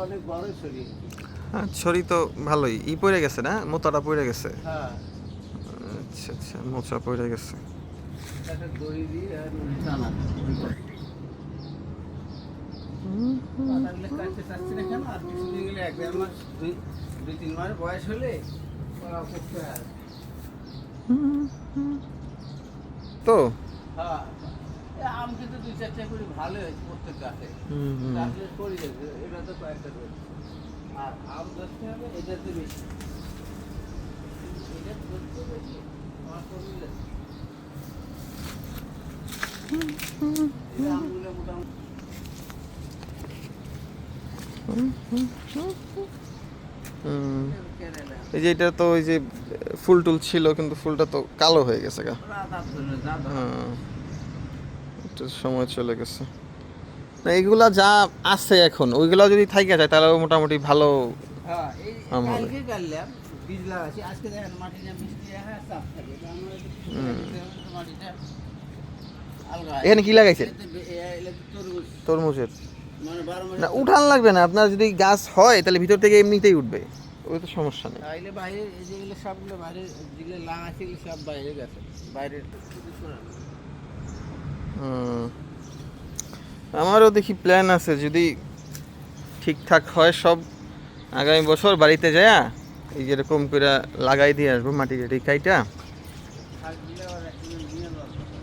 অনেক বড় ছড়ি। হ্যাঁ, ছড়ি তো ভালোই পড়ে গেছে না, মোচাটা পড়ে গেছে। হ্যাঁ, আচ্ছা আচ্ছা, মোচা পড়ে গেছে। একটা দড়ি দিয়ে আর টানা। পাতাগুলো কাটতে চাচ্ছি না কেন, আর কিছুদিন গেলে 1-1.5 মাস, 2-3 মাস বয়স হলে ওরা করতে হয়। তো হ্যাঁ, আম কিন্তু 2-4টা করে ভালো হয়েছে প্রত্যেক গাছে। গাছে করি যাচ্ছে, এটা তো কয়েকটা রয়েছে। আর আম ধরতে হবে এটাতে বেশি, এটা ধরতে বেশি আমার করলে আমগুলো মোটামুটি কেরালা এই যে এটা তো ওই যে ফুল টুল ছিল, কিন্তু ফুলটা তো কালো হয়ে গেছে গা। হ্যাঁ, একটু সময় চলে গেছে। না, এগুলা যা আছে এখন ওইগুলা যদি থাইকা যায় তাহলে মোটামুটি ভালো হ্যাঁ, এই আম হবে। কালকে কাটলাম, বীজ লাগাচ্ছি। আজকে দেখেন মাটিটা বৃষ্টি হ্যাঁ চাপ থাকে, তো আমরা একটু দিতে হবে তো মাটিটা আলগা। এখানে কি লাগাইছেন? এলাতে তরমুজ, তরমুজের? মানে 12 না, মাসে উঠান লাগবে না, আপনার যদি গাছ হয় তাহলে ভিতর থেকে এমনিতেই উঠবে, ওই তো সমস্যা নেই। তাইলে বাইরে এই যেগুলো সবগুলো বাইরে, যেগুলো লাগাচ্ছি এগুলো সব বাইরে গেছে, বাইরে কিছু করার নেই। হুম, আমারও দেখি প্ল্যান আছে, যদি ঠিকঠাক হয় সব আগামী বছর বাড়িতে যায়া এই যেরকম করে লাগাই দিয়ে আসবো মাটি টাটি কাইটা। শাকগুলো আবার একদিন নিয়ে যাওয়ার কথা,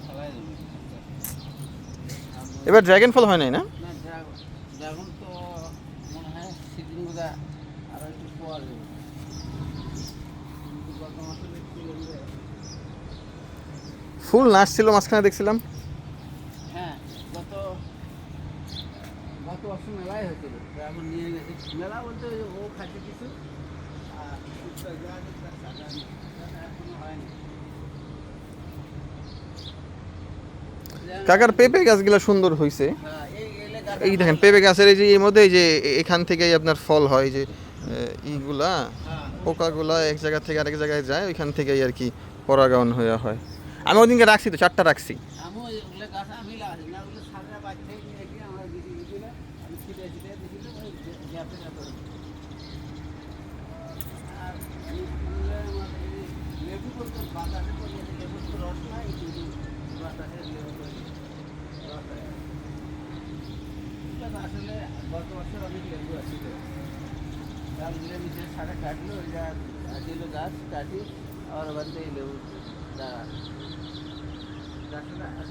ফেলাই দেবে। এবার ড্রাগন ফল হয় নাই না? না, ড্রাগন তো মনে হয় সিজন বোধ আরো একটু পাওয়া যাবে, কিন্তু গত মাসে দেখছিলাম যে ফুল নাচছিল মাঝখানে দেখছিলাম। হ্যাঁ, গত গত বছর মেলায় হয়েছিল, ড্রাগন নিয়ে গেছে। মেলা বলতে ওই যে ও খাচ্ছে কিছু, আর টুকটাক যা আছে তার টাকা নেই, টাকা এখনো হয়নি। কাকার পেঁপে গাছগুলো সুন্দর হয়েছে। হ্যাঁ, এই এলে গাছ এই দেখেন পেঁপে গাছের এই যে এর মধ্যে এই যে এখান থেকেই আপনার ফল হয়, যে ইগুলা হ্যাঁ, পোকাগুলা এক জায়গা থেকে আরেক জায়গায় যায়, ওইখান থেকেই আর কি পরাগায়ন হয়ে হয়। আমি ওদিনকে রাখছি তো 4টা রাখছি। আমিও ওগুলো গাছ আমি লাগাচ্ছি না, ওগুলো সারা বাচ্চাই নিয়ে গিয়ে আমরা দিদি দিদিরা আমি ছিটে ছিটে দিয়েছিলাম ওই গ্যাপে গ্যাপে। আর এইগুলো আমার এই লেবু করতে বাতাসে পড়িয়েছে, লেবুর তো রস নাই, কিন্তু বাতাসে লেবু করে রস হয়। এগুলো আসলে গত বছর অনেক লেবু আছিল, গাছগুলো নিজের সারা কাটলো, ওই যা ছিল গাছ কাটি আবার বাড়িতে এই লেবু দাঁড়া গাছটা আসলে